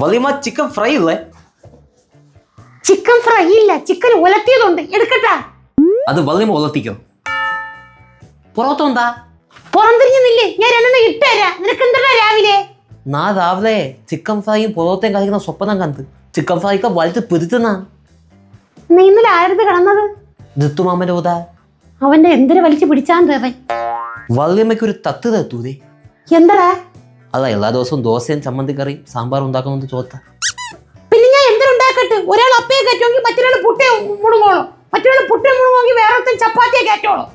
വലിയമ്മ chicken fry ഇല്ലേ? Chicken fry ഇല്ല, chicken ഉലത്തിയതുണ്ട്, എടുക്കട്ടാ? അത് വലിയമ്മ ഉലത്തിക്കോ. പുറത്തെന്താ പുറംതിരിഞ്ഞില്ലേ? ഞാൻ രണ്ടെണ്ണം ഇട്ടുതരാം. നിനക്ക് എന്താ രാവിലെ? നാ രാവിലെ ചിക്കൻ ഫ്രൈയും പുറത്തേം കളിക്കുന്ന സ്വപ്നം കണ്ട്. ചിക്കൻ ഫ്രൈക്ക് വലുത് പിടിച്ചുന്നാ. നീ ഇന്നലെ ആരത് കിടന്നത്? ഋത്തുമാമന്റെ കൂതാ. അവന്റെ എന്തിനു വലിച്ചു പിടിച്ചാൻ തേവൻ. വലിയമ്മയ്ക്ക് ഒരു തത്ത് തത്തൂതേ. എന്തടാ? അല്ല, എല്ലാ ദിവസവും ദോശയും ചമ്മന്തിക്കറിയും സാമ്പാർ ഉണ്ടാക്കുന്നു ചോത്ത. പിന്നെ ഞാൻ എന്തിനുണ്ടാക്കട്ടെ? ഒരാൾ അപ്പയെ കയറ്റുമെങ്കിൽ മറ്റൊരാൾ പുട്ടേ മുടുങ്ങോളൂ, മറ്റൊരാൾ പുട്ടേ മുടുങ്ങുമെങ്കിൽ വേറെ ചപ്പാത്തിയെ കയറ്റോളൂ.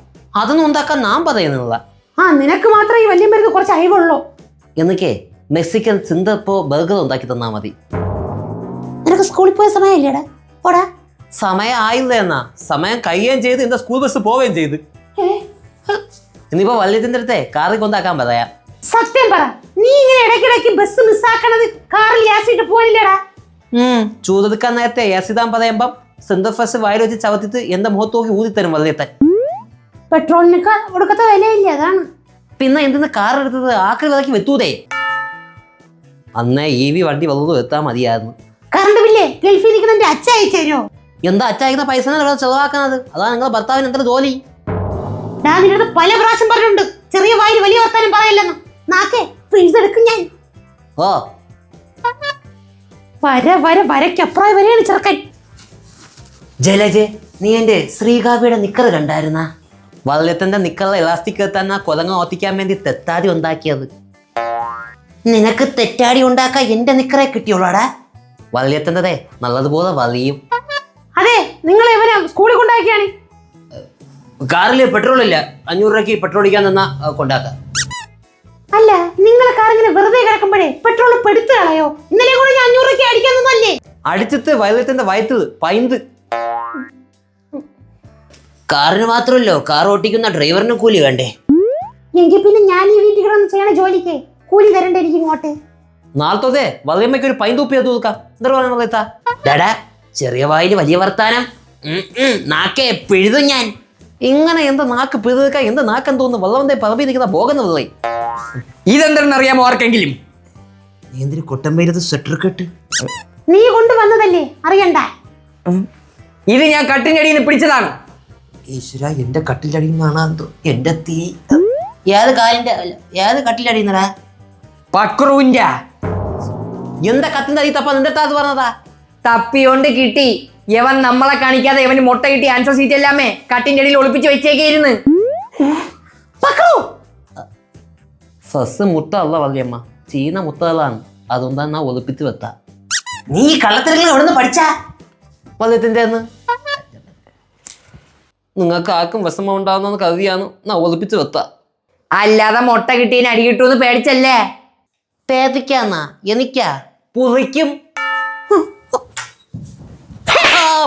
അതൊന്നും ഉണ്ടാക്കാൻ നാം പറയുന്നില്ല. നിനക്ക് മാത്രമേ ഈ വലിയ മരുന്ന് കുറച്ച് അയവുള്ളൂ. എന്നൊക്കെ മെക്സിക്കൻ സിന്തപ്പോ ബർഗർ ഉണ്ടാക്കി തന്നാ മതി. നിനക്ക് സ്കൂളിൽ പോയ സമയല്ലേടാ? ഓടാ. സമയം ആയില്ല എന്നാ. സമയം കഴിയുകയും ചെയ്ത് എന്റെ സ്കൂൾ ബസ് പോവുകയും ചെയ്ത്. ഇനിയിപ്പോ വല്യത്തിന്റെ അടുത്തേ കാറിൽ കൊണ്ടാക്കാൻ പറയാം. സത്യം പറ, നീ ഇങ്ങനെ ഇടയ്ക്കിടയ്ക്ക് ബസ് മിസ്സാക്കണത് കാറിൽ യാസിട്ട് പോയില്ലേടാ? ചൂതെടുക്കാൻ നേരത്തെ യാസിതാൻ പറയുമ്പം സിന്തർ ഫസ് വായിൽ വെച്ച് ചവത്തിട്ട് എന്റെ മുഖത്ത് നോക്കി ഊതിത്തരും വല്യത്തൻ. പെട്രോളിനൊക്കെ ഒടുക്കത്തെ വിലയില്ല, അതാണ്. പിന്നെ എന്തിന് കാർ എടുത്തത് ആക്രി വിലക്ക് വെത്തൂതേ. അന്നേ EV വണ്ടി വന്നത് എത്താൻ മതിയായിരുന്നു. കറണ്ട് ബില്ലേ ഗൾഫിൽ നിൽക്കുന്ന അച്ഛ അയച്ചു തരുമോ? എന്താ അച്ഛായിക്കുന്ന പൈസ ചെലവാക്കുന്നത്? അതാ നിങ്ങളെ ഭർത്താവിന് എന്താ ജോലി? ഞാൻ നിന്റെ പല പ്രാവശ്യം പറഞ്ഞിട്ടുണ്ട്, ചെറിയ വായിൽ വലിയ വർത്താനം പറയല്ലെന്ന്. നാക്കേ പിഴുതെടുക്കും ഞാൻ. ഓ വരയ്ക്കപ്പുറം വരെയാണ് ചെറുക്കൻ. ജലജെ, നീ എന്റെ ശ്രീകാവ്യയുടെ നിക്കറ് കണ്ടായിരുന്ന? വല്യത്തിന്റെ നിക്കറിലെ ഇലാസ്റ്റിക് തന്നെ കൊലങ്ങ ഓത്തിക്കാൻ വേണ്ടി തെറ്റാടി ഉണ്ടാക്കിയത്. നിനക്ക് തെറ്റാടി ഉണ്ടാക്കാൻ എന്റെ നിക്കറെ കിട്ടിയോളാടാ. വല്യത്തിൻ്റെതേ നല്ലതുപോലെ വലിയും. അതെ, നിങ്ങൾ ഇവനെ സ്കൂളിൽ കൊണ്ടാക്കിയാണ്. കാറില് പെട്രോൾ ഇല്ല, 500 രൂപയ്ക്ക് പെട്രോൾ അടിക്കാൻ തന്നാ കൊണ്ടാക്കാം. അല്ല, നിങ്ങളെ കാർ ഇങ്ങനെ വെറുതെ കിടക്കുമ്പോഴേ പെട്രോൾ പെടുത്ത് കളയോ? ഇന്നലെ കൂടെ ഞാൻ 500 രൂപയ്ക്ക് അടിക്കാൻ തന്നല്ലേ? അടിച്ചിട്ട് വയലത്തിന്റെ വയറ്റിൽ പൈന്ത്. കാറിന് മാത്രമല്ലോ, കാർ ഓട്ടിക്കുന്ന ഡ്രൈവറിന് കൂലി വേണ്ടേ? എങ്കിൽ പിന്നെ ഞാൻ ഈ വീട്ടിൽ കിടന്ന് ചെയ്യണ ജോലിക്ക് കൂലി തരണ്ടേ എനിക്ക് ഇങ്ങോട്ട്? നാളത്തെ വല്യമ്മയ്ക്ക് ഒരു പൈൻ തൂപ്പി തൂക്കാം. എന്താ ഡാടാ, ചെറിയ വായിൽ വലിയ വർത്താനം. നാക്കേ പിഴുതു ഞാൻ. ഇങ്ങനെ എന്താ നാക്ക് പിഴുതുക? എന്താ നാക്കെന്ന് തോന്നുന്നു? വല്ലവന്റെ പറമ്പി നിൽക്കുന്ന പോകുന്നതേ. ഇതെന്താണെന്നറിയാമോ ആർക്കെങ്കിലും? നീ എന്തിനു കൊട്ടമ്പേരത് സ്വെറ്റർ കെട്ട്? നീ കൊണ്ടുവന്നതല്ലേ, അറിയണ്ട. ഇത് ഞാൻ കട്ടിന്റെ അടിയിൽ നിന്ന് പിടിച്ചതാണ്. ഈശ്വര, എന്റെ കട്ടിലടിയുന്നാണെന്തോ എന്റെ തീ. ഏത് കാലിന്റെ ഏത് കട്ടിലടിയുന്നടാ? പക്രൂന്റെ. എന്താ കത്തിന്റെ അടി തപ്പ നിന്റെ താത് പറഞ്ഞതാ? തപ്പിയോണ്ട് കിട്ടി. യവൻ നമ്മളെ കാണിക്കാതെ യവന് മുട്ട കിട്ടി ആൻസർ സീറ്റ് എല്ലാമേ കട്ടിന്റെ അടിയിൽ ഒളിപ്പിച്ച് വെച്ചേക്കായിരുന്നു. സസ് മുട്ട അല്ല വല്യമ്മ, ചീന മുട്ടകളാണ്. അതുകൊണ്ടാണ് ഞാൻ ഒളിപ്പിച്ച് വെത്ത. നീ കള്ളത്തിരങ്ങൾ എവിടുന്ന് പഠിച്ച? വല്യത്തിന്റെ നിങ്ങൾക്ക് ആർക്കും വിഷമം ഉണ്ടാവുന്ന കവിയാണ് ഞാൻ ഒളിപ്പിച്ച് വെത്ത. അല്ലാതെ മുട്ട കിട്ടിയതിന് അടി കിട്ടുമെന്ന് പേടിച്ചല്ലേ? പേദിക്കാന്നാ? എനിക്കാ പുളിക്കും.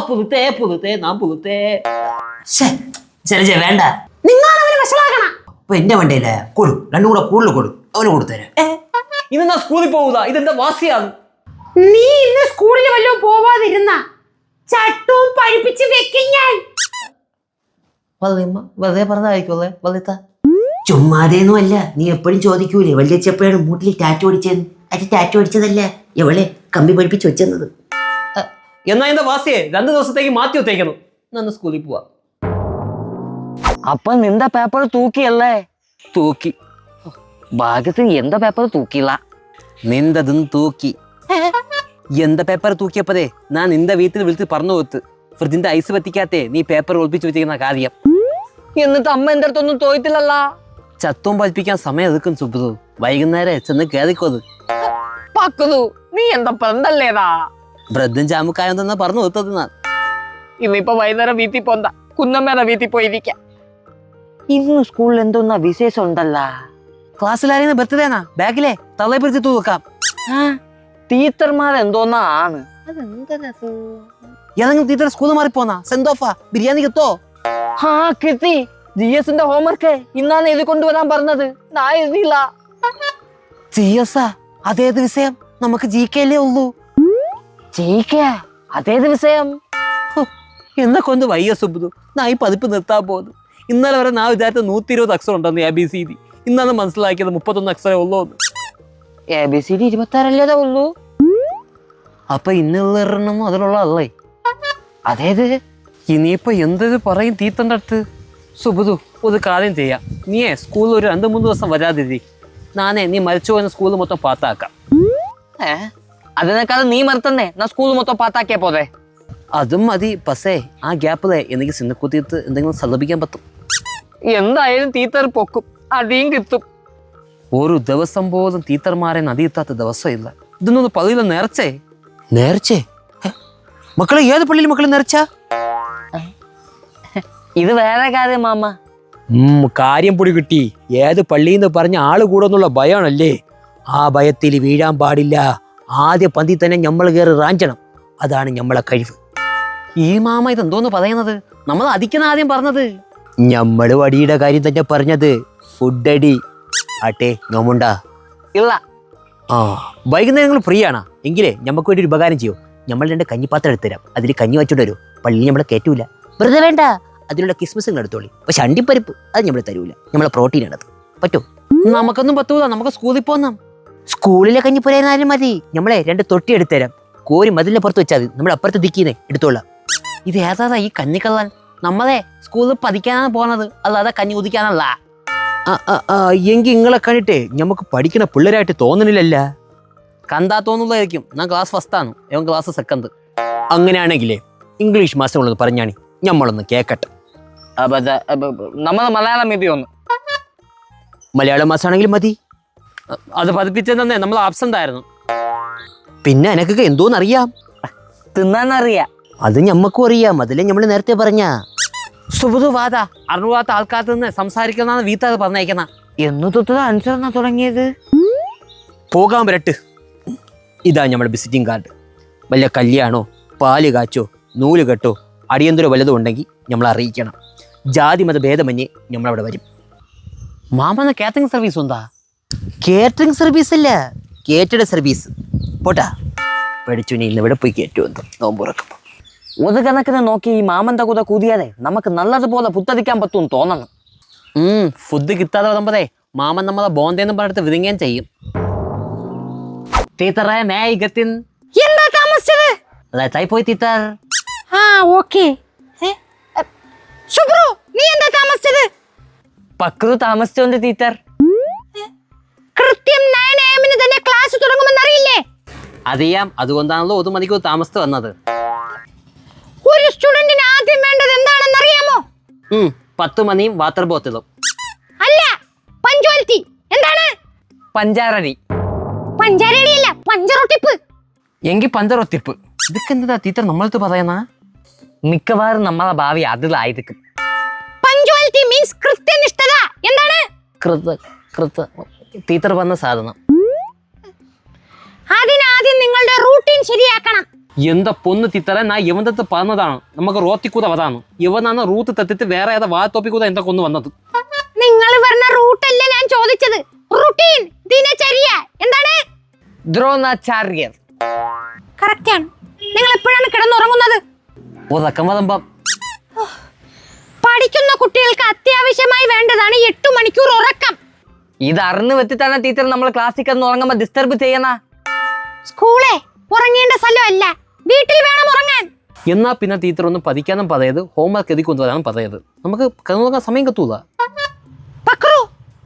പുതുത്തേ പുതുത്തേ നാം പുതുത്തേ. ശരി വേണ്ട, നിങ്ങൾ അവനെ വഷളാക്കണം. അപ്പൊ എന്റെ വണ്ടിയില്ലേ കൊടു, രണ്ടും കൂടെ കൂടുതൽ കൊടു, അവന് കൊടുത്തേരെ. ഇന്ന് ഞാൻ സ്കൂളിൽ പോകൂല, ഇതെന്താ വാസിയാണ്. നീ ഇന്ന് സ്കൂളിൽ വല്ലതും പോവാതിരുന്ന ചട്ടവും പഴിപ്പിച്ച് വെക്കും ഞാൻ. വല്യമ്മ വെറുതെ പറഞ്ഞായിരിക്കുമല്ലേ വല്യത്ത? ചുമ്മാതേന്നും അല്ല, നീ എപ്പോഴും ചോദിക്കൂലേ വല്യച്ചപ്പോഴാണ് മൂട്ടിൽ ടാറ്റു അടിച്ചതെന്ന്. അത് ടാറ്റു അടിച്ചതല്ല, എവളെ കമ്പി പഠിപ്പിച്ച് വെച്ചെന്നത്. എന്നാ എന്താ വാസിയെ 2 ദിവസത്തേക്ക് മാറ്റി വെച്ചേക്കുന്നു. ഞാൻ സ്കൂളിൽ പോവാ. അപ്പൊ നിന്റെ പേപ്പർ തൂക്കിയല്ലേ? തൂക്കി. ഭാഗ്യത്തിന് എന്റെ പേപ്പർ തൂക്കില്ല. നിന്റതും തൂക്കി. എന്റെ പേപ്പർ തൂക്കിയപ്പോഴേ ഞാൻ നിന്റെ വീട്ടിൽ വിളിച്ച് പറഞ്ഞു കൊടുത്ത് ഫ്രിഡ്ജിന്റെ ഐസ് പറ്റിക്കാത്തേ നീ പേപ്പർ ഒളിപ്പിച്ച് വെച്ചിരിക്കുന്ന കാര്യം. എന്നിട്ട് അമ്മ എന്റെ അടുത്തൊന്നും തോയിട്ടില്ലല്ല. ചത്തവും പതിപ്പിക്കാൻ സമയം എടുക്കും സുബ്രു. വൈകുന്നേരം ചെന്ന് കേറിക്കോത്. പക്കതു, നീ എന്താ പെന്തല്ലേതാ? ബ്രെഡും ജാമുക്കായും തന്നെ പറഞ്ഞു കൊടുത്തത് ഞാൻ. ഇന്നിപ്പോ വൈകുന്നേരം വീട്ടിൽ പോണ്ട, കുന്നമ്മേടെ വീട്ടിൽ പോയിരിക്കാം. ഇന്ന് സ്കൂളിൽ എന്തോന്നാ വിശേഷം ഉണ്ടല്ല? ക്ലാസ്സിലാരെയും ബർത്ത്ഡേനാ? ബാഗിലെ തള്ളയെ പിടിച്ചിട്ട് നോക്കാം. ടീച്ചർമാർ എന്തോന്നാ ആണ്. ഏതെങ്കിലും ടീച്ചർ സ്കൂളിൽ മാറിപ്പോന്നാ? സെന്തോഫാ ബിരിയാണി കിട്ടോ? കിട്ടി. GS ഹോംവർക്ക് ഇന്നാണ് എഴുതി കൊണ്ടുവരാൻ പറഞ്ഞത്. ഞാൻ എഴുതിയില്ല. GS അതേത് വിഷയം? നമുക്ക് GK അല്ലേ ഉള്ളൂ. GK അതേത് വിഷയം? എന്നെ കൊണ്ട് വയ്യ സുബ്രു. ഞാൻ ഈ പതിപ്പ് നിർത്താൻ പോകുന്നു. ഇന്നലെ വരെ ഞാൻ വിചാരിച്ച 120 അക്ഷരം ഉണ്ടെന്ന് ABCD. ഇന്നാണ് മനസ്സിലാക്കിയത് 31 അക്ഷരേ ഉള്ളൂ. ABCD 26 ഉള്ളൂ. അപ്പൊ ഇന്നുള്ള എണ്ണം അതിലുള്ള അല്ലേ? അതേത്? ഇനിയിപ്പോ എന്തൊരു പറയും തീത്തന്റെ അടുത്ത്. സുബുദു ഒരു കാര്യം ചെയ്യാം, നീയേ സ്കൂളിൽ ഒരു 2-3 ദിവസം വരാതിരി. നാനേ നീ മരിച്ചു പോകുന്ന സ്കൂൾ മൊത്തം പാത്താക്കാം. അതിനേക്കാളും നീ മറുത്തന്നെ ഞാൻ സ്കൂൾ മൊത്തം പാത്താക്കിയാ പോരെ. അതും മതി. പക്ഷേ ആ ഗ്യാപ്പിലെ എനിക്ക് സിന്നക്കുത്തിയിട്ട് എന്തെങ്കിലും സലപിക്കാൻ പറ്റും. എന്തായാലും ടീച്ചർ പൊക്കും, അടിയും കിട്ടും. ഒരു ദിവസം പോലും ടീച്ചർമാരെ നദിയെത്താത്ത ദിവസമില്ല. ഇതൊന്നും പതിയില്ല. നേർച്ചേ നേർച്ചേ മക്കളെ, ഏത് പള്ളിയിൽ മക്കളെ നേർച്ച? ഇത് വേറെ കാര്യം മാമ. കാര്യം പൊടി കിട്ടി. ഏത് പള്ളിന്ന് പറഞ്ഞ ആള് കൂടെന്നുള്ള ഭയമാണല്ലേ? ആ ഭയത്തിൽ വീഴാൻ പാടില്ല. ആദ്യ പന്തി തന്നെ നമ്മൾ കയറി റാഞ്ചണം. അതാണ് നമ്മളെ കഴിവ്. ഈ മാമ ഇതെന്തോന്ന് പറയുന്നത്? നമ്മൾ അടിക്കുന്ന ആദ്യം പറഞ്ഞത്. ഞമ്മള് അടിയുടെ കാര്യം തന്നെ പറഞ്ഞത്. ഫുഡ് അടി ആട്ടെ നോമുണ്ടാ ഇല്ല. ആ വൈകുന്നേരങ്ങൾ ഫ്രീ ആണോ? എങ്കിലേ നമുക്ക് വേണ്ടി ഒരു ഉപകാരം ചെയ്യും. നമ്മൾ 2 കഞ്ഞിപ്പാത്രം എടുത്തുതരാം. അതിൽ കഞ്ഞി വെച്ചോണ്ട് വരും. പള്ളിയിൽ നമ്മളെ കയറ്റൂല. വെറുതെ വേണ്ട, അതിലുള്ള കിസ്മസുകൾ എടുത്തോളി. പക്ഷെ അണ്ടിപ്പരിപ്പ് അത് നമ്മൾ തരൂല. നമ്മളെ പ്രോട്ടീൻ ആണത്. പറ്റും? നമുക്കൊന്നും പറ്റൂല. നമുക്ക് സ്കൂളിൽ പോന്നാം. സ്കൂളിലെ കഞ്ഞിപ്പുരായിരുന്നാലും മതി. നമ്മളെ 2 തൊട്ടി എടുത്തുതരാം. കോരി മതിലിനെ പുറത്ത് വെച്ചാൽ മതി. നമ്മൾ അപ്പുറത്ത് ദിക്കീനെ എടുത്തോളാം. ഇത് ഏതാ ഈ കഞ്ഞിക്കള്ളൻ? നമ്മളെ സ്കൂളിൽ പതിക്കാനാണ് പോണത്, അല്ലാതെ കഞ്ഞി കുതിക്കാനല്ല. എങ്കിൽ നിങ്ങളെ കണ്ടിട്ടേ നമുക്ക് പഠിക്കണ പിള്ളേരായിട്ട് തോന്നണില്ലല്ല. കണ്ടാ തോന്നുള്ളതായിരിക്കും. ഞാൻ ക്ലാസ് ഫസ്റ്റാണ്, ഇവൻ ക്ലാസ് സെക്കൻഡ്. അങ്ങനെയാണെങ്കിലേ ഇംഗ്ലീഷ് മാസ്റ്ററുള്ളത് പറഞ്ഞാണി നമ്മളൊന്ന് കേക്കട്ടെ. നമ്മള് മലയാളം മീതി ഒന്ന്. മലയാളം മാസമാണെങ്കിലും മതി. അത് പതിപ്പിച്ചത് തന്നെ നമ്മൾ ആബ്സെന്റ് ആയിരുന്നു. പിന്നെ എനക്കൊക്കെ എന്തോന്നറിയാം. തിന്നാനറിയാം. അത് ഞമ്മക്കും അറിയാം. അതിലെ നമ്മൾ നേരത്തെ പറഞ്ഞ സുബുദു വാദ അറിവാത്ത ആൾക്കാർക്ക് നിന്ന് സംസാരിക്കുന്നതാണ് വീട്ടുകാർ പറഞ്ഞേക്കുന്ന. എന്നു തൊട്ടത് അനുസരണ തുടങ്ങിയത്. പോകാൻ വരട്ട്. ഇതാ നമ്മുടെ വിസിറ്റിംഗ് കാർഡ്. വല്ല കല്യാണോ പാല് കാച്ചോ നൂല് കെട്ടോ അടിയന്തര വല്ലതും ഉണ്ടെങ്കിൽ നമ്മൾ അറിയിക്കണം. ജാതി മത ഭേദമന്യേ നമ്മളവിടെ വരും. മാമന് കാറ്ററിംഗ് സർവീസ് ഉണ്ടാ? കേറ്ററിംഗ് സർവീസ് അല്ല, കേറ്റഡ് സർവീസ്. പോട്ടാ പഠിച്ചു. നീ ഇന്ന് ഇവിടെ പോയി കയറ്റുമെന്ന് നോമ്പുറക്കുമ്പോൾ ഒരു കണക്കിന് നോക്കി ഈ മാമന്റെ കൂടെ കൂതിയാലേ നമുക്ക് നല്ലതുപോലെ പുത്തരിക്കാൻ പറ്റും തോന്നണം. ഫുഡ് കിട്ടാതെ വരുമ്പോഴേ മാമൻ നമ്മളെ ബോന്തേന്ന് പറഞ്ഞിട്ട് വിരിങ്ങുകയും ചെയ്യും. ടീച്ചറേ മേ ഇകത്തിൻ എന്താ താമസിച്ചത്? ലേറ്റായി പോയി ടീച്ചർ. ആ ഓക്കേ. ശുഭ്രു, നീ എന്താ താമസിച്ചത്? പക്രു താമസിച്ചോണ്ട് ടീച്ചർ. കൃത്യം 9 AM തന്നെ ക്ലാസ് തുടങ്ങുമെന്ന് അറിയില്ലേ? അറിയാം, അതുകൊണ്ടാണല്ലോ 1 മണിക്കൂർ താമസിച്ച് വന്നത്. ഒരു സ്റ്റുഡന്റിന് ആദ്യം വേണ്ടത് എന്താണെന്ന് അറിയാമോ? 10 മണിയും വാട്ടർ ബോട്ടിലും. അല്ല, പഞ്ച്വാലിറ്റി. എന്താണ്? പഞ്ചാരടി. പഞ്ചാരടിയല്ല, പഞ്ചറൊട്ടിപ്പ്. എങ്കിൽ പഞ്ചറൊത്തിപ്പ്. ഇതൊക്കെ എന്താ ടീച്ചർ നമ്മളടുത്ത് പറയുന്ന? മിക്കവാറും നമ്മളെ ഭാവി അതിലായിരിക്കും. Punctuality means കൃത്യനിഷ്ഠത. എന്താണ്? ടീച്ചർ പറഞ്ഞ സാധനം. അതിനാദ്യം നിങ്ങളുടെ റൂട്ടീൻ ശരിയാക്കണം. എന്താ പൊന്ന് ടീച്ചറെ, ഞാൻ ഇവന്തത്ത് പറഞ്ഞതാണ്. നമുക്ക് റോത്തിക്കൂത വതാണ്. ഇവനാണ് റൂട്ട് തെറ്റിട്ട് വേറെ ഏതാ വാത്തോപ്പിക്കൂത എന്തൊക്കെ ഒന്ന് വന്നത്. നിങ്ങൾ പറഞ്ഞ റൂട്ടല്ല ഞാൻ ചോദിച്ചത്. റൂട്ടീൻ, ദിനചര്യ. എന്താണ്? ദ്രോണാചാര്യർ. കറക്റ്റ് ആണ്. നിങ്ങൾ എപ്പോഴാണ് കിടന്നുറങ്ങുന്നത്? ഉറക്കം വരുമ്പം. പഠിക്കുന്ന കുട്ടികൾക്ക് അത്യാവശ്യമായി വേണ്ടതാണ് 8 മണിക്കൂർ ഉറക്കം. ഇത് അറിഞ്ഞു വെച്ചിട്ടാണ് ടീച്ചർ നമ്മൾ ക്ലാസ്സിൽ കിടന്ന് ഉറങ്ങുമ്പോ ഡിസ്റ്റർബ് ചെയ്യണ. സ്കൂളെ ഉറങ്ങേണ്ട സ്ഥലമല്ല, വീട്ടിൽ വേണം ഉറങ്ങാൻ. എന്നാ പിന്നെ ടീച്ചർ ഒന്നും പഠിക്കാനും പറയത്, ഹോംവർക്ക് എതിക്കൊണ്ടുവരാനും പറയത്. നമുക്ക് കിടന്നുറങ്ങാൻ സമയം കിട്ടൂല. പക്രു,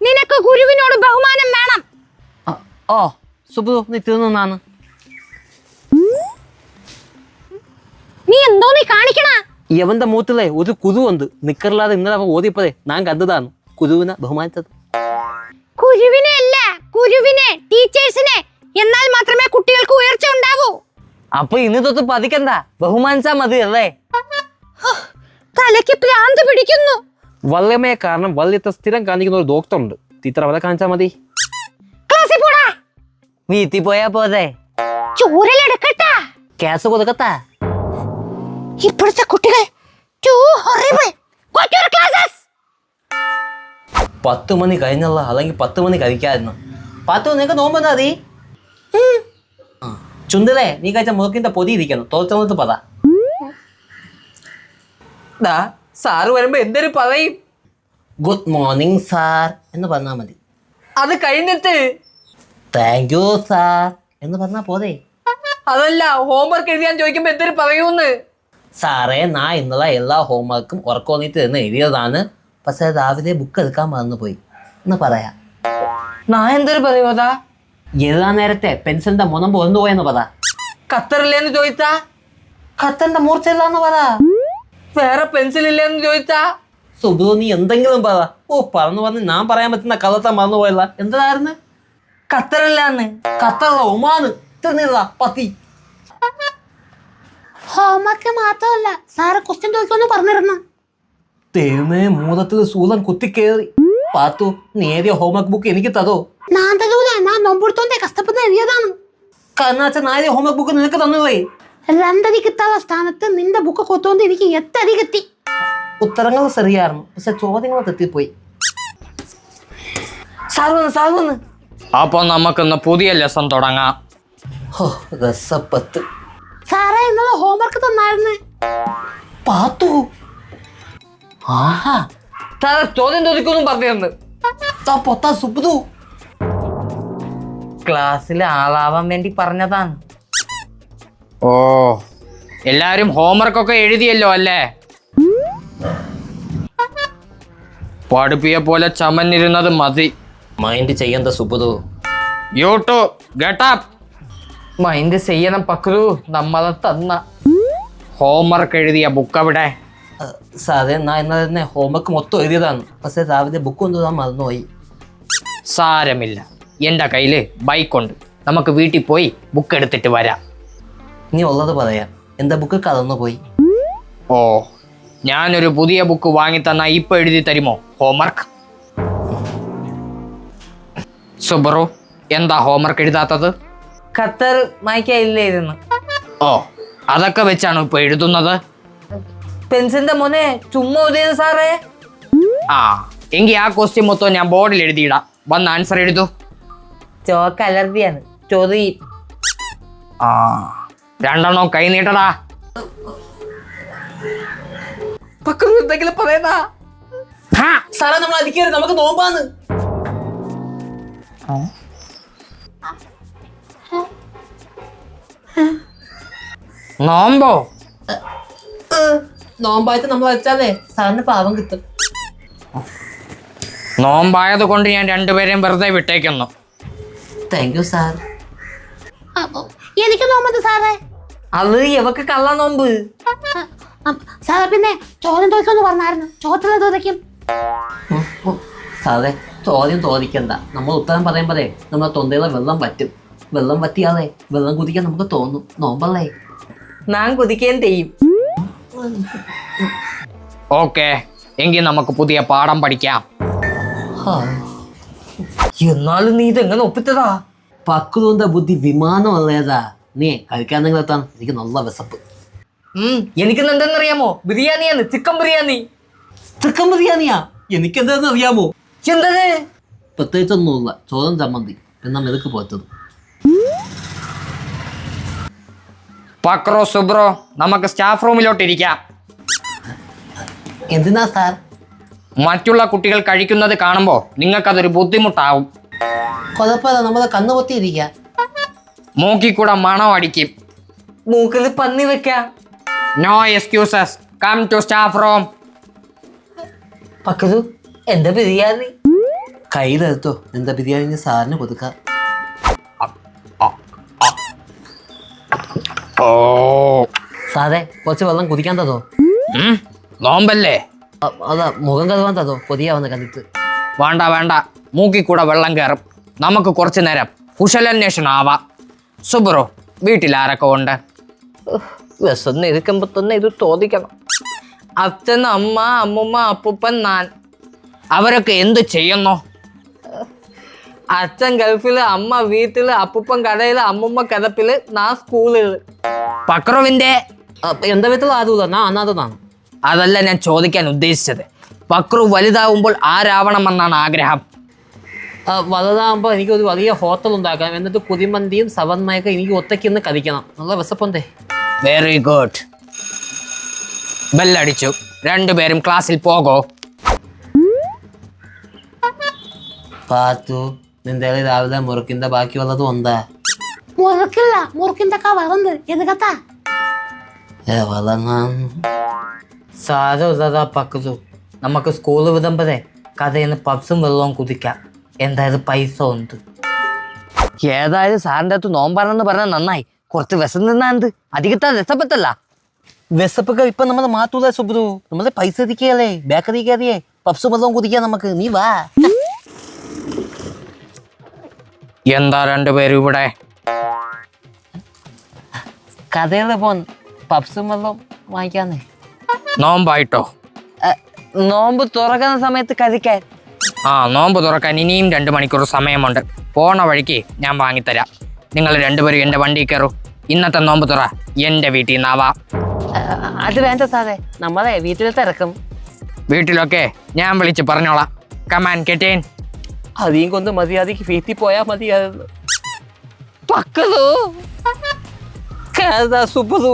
നിനക്ക് ഗുരുവിനോട് ബഹുമാനം വേണം. ഓ സുബു, നീ തീർന്നാണ്. നീ എന്തോ നീ കാണിക്കണ? യവന്റെ മൂത്തിലെ ഒരു കുരുവുണ്ട്. നിക്കറില്ലാതെ ഇന്നലെ അവൻ ഓതിപ്പോതെ ഞാൻ കണ്ടതാണ്. കുരുവിനെ ബഹുമാനിച്ചത്. ഗുരുവിനെ അല്ല, ഗുരുവിനെ, ടീച്ചേഴ്സിനെ. എന്നാൽ മാത്രമേ കുട്ടികൾക്ക് ഉയർച്ച ഉണ്ടാവൂ. അപ്പൊ ഇന്ന് തൊട്ട് പതിക്കണ്ട, ബഹുമാനിച്ചാ മതി അല്ലേ? തലയ്ക്ക് ഭ്രാന്ത് പിടിക്കുന്നു. വല്യമയെ കാരണം വല്യത്തെ സ്ഥിരം കാണിക്കുന്ന ഒരു ഡോക്ടർ ഉണ്ട്. ടീച്ചർ അവരെ കാണിച്ചാൽ മതി. ക്ലാസ്സിൽ പോടാ. വീട്ടിൽ പോയാ പോതെ. ചൂരലെടുക്കട്ടാ. കേസ് കൊടുക്കത്താ. ഇപ്പോഴത്തെ കുട്ടികൾ too horrible. Go to your classes. 10 മണി കഴിഞ്ഞല്ല, അല്ലെങ്കിൽ 10 മണി കഴിക്കായിരുന്നു. 10 നിനക്ക് നോമ്പെന്താ നീ? ചുന്തലേ, നീ കഴിച്ച മുഖത്തിന്റെ പൊതി ഇരിക്കണം. തോറ്റത്ത് പതാ. സാറ് വരുമ്പോ എന്തൊരു പറയും? ഗുഡ് മോർണിംഗ് സാർ എന്ന് പറഞ്ഞാൽ മതി. അത് കഴിഞ്ഞിട്ട്. താങ്ക് യു സാർ എന്ന് പറഞ്ഞാ പോരെ. അതല്ല, ഹോംവർക്ക് എഴുതാൻ ചോദിക്കുമ്പോ എന്തൊരു പറയൂന്ന്. സാറേ ഞാൻ ഇന്നലെ എല്ലാ ഹോംവർക്കും ഉറക്കോന്നിട്ട് എന്ന് എഴുതിയതാണ്. പക്ഷെ രാവിലെ ബുക്ക് എടുക്കാൻ മറന്നുപോയി എന്ന് പറയാം. ഞാൻ എന്തൊരു പറയുമോതാ? എഴുതാൻ നേരത്തെ പെൻസിലിന്റെ മുനം പൊന്നു പോയെന്ന് പറ. കത്തറില്ലേന്ന് ചോദിച്ചാ? കത്തന്റെ മൂർച്ചയില്ലാന്ന് പറ. വേറെ പെൻസിൽ ഇല്ലേന്ന് ചോദിച്ചാ? സുബു നീ എന്തെങ്കിലും പറ. ഓ പറഞ്ഞു പറഞ്ഞ് ഞാൻ പറയാൻ പറ്റുന്ന കഥത്തെ മറന്നുപോയല്ല. എന്തായിരുന്നു? കത്തറില്ലാന്ന്. കത്തറ ഉമാന്ന് തിന്നില്ല പത്തി. ഹോംവർക്ക് മാത്രമല്ല സാറ് ക്വസ്റ്റ്യൻ ചോദിക്കുമെന്ന് പറഞ്ഞിരുന്നു. തേമേ മൂതത്തിൽ സൂതൻ കുത്തിക്കേറി. പാത്തു നീ എഴുതിയ ഹോംവർക്ക് ബുക്ക് എനിക്ക് തരോ? ഞാൻ തരൂല, ഞാൻ നൊമ്പെടുത്തോന്റെ കഷ്ടപ്പെട്ട് എഴുതിയതാണ്. കർണാച്ച നായ ഹോംവർക്ക് ബുക്ക് നിനക്ക് തന്നുപോയി. 2 അടി കിട്ടാത്ത സ്ഥാനത്ത് നിന്റെ ബുക്ക് കൊത്തോണ്ട് എനിക്ക് 8 അടി കിട്ടി. ഉത്തരങ്ങൾ ശരിയായിരുന്നു, പക്ഷെ ചോദ്യങ്ങൾ തെറ്റിപ്പോയി. സാർ വന്ന്. അപ്പൊ നമുക്കൊന്ന് പുതിയ ലെസൺ തുടങ്ങാം. ഹോ രസപ്പത്ത്. സാറേ ഇന്നലെ ഹോംവർക്ക് തന്നായിരുന്നു. പാത്തു ആഹാ സാർ ചോദ്യം ചോദിക്കൊന്നും പറഞ്ഞു. താ പൊത്താ സുബ്ദു. ക്ലാസ്സിൽ ആളാവാൻ വേണ്ടി പറഞ്ഞതാണ്. ഓ എല്ലാരും ഹോംവർക്കൊക്കെ എഴുതിയല്ലോ അല്ലേ? പഠിപ്പിയെ പോലെ ചമന്നിരുന്നത് മതി. മൈൻഡ് ചെയ്യേണ്ട Subdu. You to get up. Mind ചെയ്യണം പക്രു. നമ്മളെ തന്ന ഹോംവർക്ക് എഴുതിയ ബുക്ക് അവിടെ. സാറേ ഞാൻ ഇന്നലെ തന്നെ ഹോംവർക്ക് മൊത്തം എഴുതിയതാണ്. പക്ഷെ രാവിലെ ബുക്ക് കൊണ്ടുപോകാൻ മറന്നുപോയി. സാരമില്ല, എൻ്റെ കയ്യിൽ ബൈക്കുണ്ട്. നമുക്ക് വീട്ടിൽ പോയി ബുക്ക് എടുത്തിട്ട് വരാം. നീ ഉള്ളത് പറയാം. എൻ്റെ ബുക്ക് കടന്നു പോയി. ഓ ഞാനൊരു പുതിയ ബുക്ക് വാങ്ങിത്തന്നാ ഇപ്പൊ എഴുതി തരുമോ ഹോംവർക്ക്? സുബ്രു എന്താ ഹോംവർക്ക് എഴുതാത്തത്? ഖത്തർ മായ്ക്കായില്ലായിരുന്നു. ഓ അതൊക്കെ വെച്ചാണ് ഇപ്പൊ എഴുതുന്നത്. പെൻസിലിന്റെ മോനെ ചുമ്മാ എഴുതിയത് സാറേ. ആ എങ്കിൽ ആ ക്വസ്റ്റ്യൻ മൊത്തം ഞാൻ ബോർഡിൽ എഴുതിയിടാം. വന്ന് ആൻസർ എഴുതൂ. ചോക്ക് അലർജിയാണ്. ചോദി. ആ 2 കൈ നീട്ടടാ. എന്തെങ്കിലും പറയുന്നാ? സാറേ നമ്മൾ അടിക്കരുത്, നമുക്ക് നോമ്പാന്ന്. നോമ്പോ? നോമ്പായിട്ട് നമ്മൾ വെച്ചാലേ സാറിന് പാവം കിട്ടും. നോമ്പായത് കൊണ്ട് ഞാൻ 2 പേരെയും വെറുതെ വിട്ടേക്കുന്നു. Thank you sir. എനിക്ക് നോമ്പുണ്ട് സാറേ. അത് ഇവക്ക് കള്ള നോമ്പ്. സാറേ പിന്നെ ചോദ്യം ചോദിക്കുമെന്ന് പറഞ്ഞായിരുന്നു. ചോദ്യത്തിൽ ചോദിക്കും. സാറേ ചോദ്യം ചോദിക്കണ്ട. നമ്മൾ ഉത്തരം പറയുമ്പോഴേ നമ്മളെ തൊണ്ടയിലെ വെള്ളം വറ്റും. വെള്ളം വറ്റിയാതെ വെള്ളം കുതിക്കാൻ നമുക്ക് തോന്നും. നോമ്പല്ലേ? ഞാൻ കുതിക്കുകയും ചെയ്യും. ഓക്കെ എങ്കിൽ നമുക്ക് പുതിയ പാഠം പഠിക്കാം. എന്നാലും നീ ഇതെങ്ങനെ ഒപ്പിച്ചതാ? പക്രുവിന്റെ ബുദ്ധി വിമാനമല്ലേതാ. നീ കഴിക്കാൻ നിങ്ങൾ എത്താൻ എനിക്ക് നല്ല വിശപ്പ്. എനിക്ക് എന്തെന്നറിയാമോ? ബിരിയാണിയാണ്, ചിക്കൻ ബിരിയാണി. ചിക്കൻ ബിരിയാണിയാ? എനിക്ക് എന്താന്ന് അറിയാമോ? എന്തത്? പ്രത്യേകിച്ചൊന്നുമില്ല, ചോറും ചമ്മന്തി എന്നാ മെതുക്ക് പോറ്റത്. പക്രോ സുബ്രോ നമുക്ക് സ്റ്റാഫ് റൂമിലോട്ട് ഇരിക്കാം. എന്തിനാ സാർ? മറ്റുള്ള കുട്ടികൾ കഴിക്കുന്നത് കാണുമ്പോ നിങ്ങൾക്കതൊരു ബുദ്ധിമുട്ടാവും. കുഴപ്പമില്ല, നമ്മളെ കണ്ണു പൊത്തിയിരിക്ക. മൂക്കിൽ കൂടെ മണം അടിക്കും. മൂക്കിൽ പന്നി വെക്കാം. No excuses, come to staff room. പക്കതു എന്താ ബിരിയാണി? കയ്യിലെടുത്തോ, എന്താ ബിരിയാണി സാറിന് കൊടുക്കാം. ഓ സാറേ കുറച്ച് വെള്ളം കുടിക്കാൻ തതോ? നോമ്പല്ലേ? അതാ മുഖം കഴുകാൻ തതോ? കൊതിയാവുന്ന കണ്ടിട്ട്. വേണ്ട വേണ്ട, മൂക്കിൽ കൂടെ വെള്ളം കയറും. നമുക്ക് കുറച്ചു നേരം കുശലാന്വേഷണം ആവാം. സുബ്രോ വീട്ടിൽ ആരൊക്കെ ഉണ്ട്? വിശന്ന് ഇരിക്കുമ്പോ തന്നെ ഇത് ചോദിക്കണം. അച്ഛൻ, അമ്മ, അമ്മുമ്മ, അപ്പൂപ്പൻ, ഞാൻ. അവരൊക്കെ എന്ത് ചെയ്യുന്നു? അച്ഛൻ ഗൾഫില്, അമ്മ വീട്ടില്, അപ്പൂപ്പൻ കടയില്, അമ്മുമ്മ കിടപ്പില്, ഞാൻ സ്കൂളില്. പക്രുവിന്റെ എന്റെ വീട്ടിൽ ആരുമില്ല, ഞാൻ അനാഥനാണ്. അതല്ല ഞാൻ ചോദിക്കാൻ ഉദ്ദേശിച്ചത്. പക്രു വലുതാവുമ്പോൾ ആരാവണമെന്നാണ് ആഗ്രഹം? വലുതാകുമ്പോൾ എനിക്കൊരു വലിയ ഹോട്ടൽ ഉണ്ടാക്കണം. എന്നിട്ട് കുതിമന്തിയും സവർമയൊക്കെ എനിക്ക് ഒറ്റയ്ക്ക് കഴിക്കണം. നല്ല വിശപ്പുണ്ടേ. Very good. ബെല്ലടിച്ചു. 2 പേരും ക്ലാസ്സിൽ പോകോ. പാത്തു നിന്റെ രാവിലെ മുറുക്കിന്റെ ബാക്കി വല്ലതും ഉണ്ടാ? മുറുക്കില്ല, മുറുക്കിന്തൊക്കെ വറന്ന് എതുകത്താ. സാരമില്ലതാ പക്കതു. നമുക്ക് സ്കൂള് വിടുമ്പതേ കഥയിന്ന് പപ്സും വെള്ളവും കുതിക്കാം. എന്തായാലും പൈസ ഉണ്ട്. ഏതായാലും സാറിൻ്റെ അകത്ത് നോമ്പാണെന്ന് പറഞ്ഞാൽ നന്നായി. കുറച്ച് വിശം നിന്നാന്ത് അധികത്താ രസപ്പെട്ടല്ല. വിശപ്പൊക്കെ ഇപ്പൊ നമ്മളെ മാത്തൂല സുബ്രു. നമ്മളെ പൈസ എത്തിക്കല്ലേ, ബേക്കറി കയറിയേ പപ്സും വെള്ളവും കുതിക്കാൻ നമുക്ക്. നീ വാ. എന്താ രണ്ടുപേരും ഇവിടെ? കഥയുടെ പോൻ പപ്സും വെള്ളം വാങ്ങിക്കാന്നേ. നോമ്പായിട്ടോ? നോമ്പ് തുറക്കുന്ന സമയത്ത് കഴിക്കാൻ. ആ, നോമ്പ് തുറക്കാൻ ഇനിയും 2 മണിക്കൂർ സമയമുണ്ട്. പോണ വഴിക്ക് ഞാൻ വാങ്ങിത്തരാം. നിങ്ങൾ രണ്ടുപേരും എൻ്റെ വണ്ടി കയറും. ഇന്നത്തെ നോമ്പ് തുറ എൻ്റെ വീട്ടിൽ നിന്നാവാം. അത് വേണ്ട സാറേ, നമ്മളെ വീട്ടിലത്തെ ഇറക്കും. വീട്ടിലൊക്കെ ഞാൻ വിളിച്ച് പറഞ്ഞോളാം. കമാൻ കെട്ടേൻ. അധികം കൊണ്ട് മര്യാദക്ക് വീട്ടിൽ പോയാൽ മതിയായിരുന്നു. പക്കതു സുബ്രു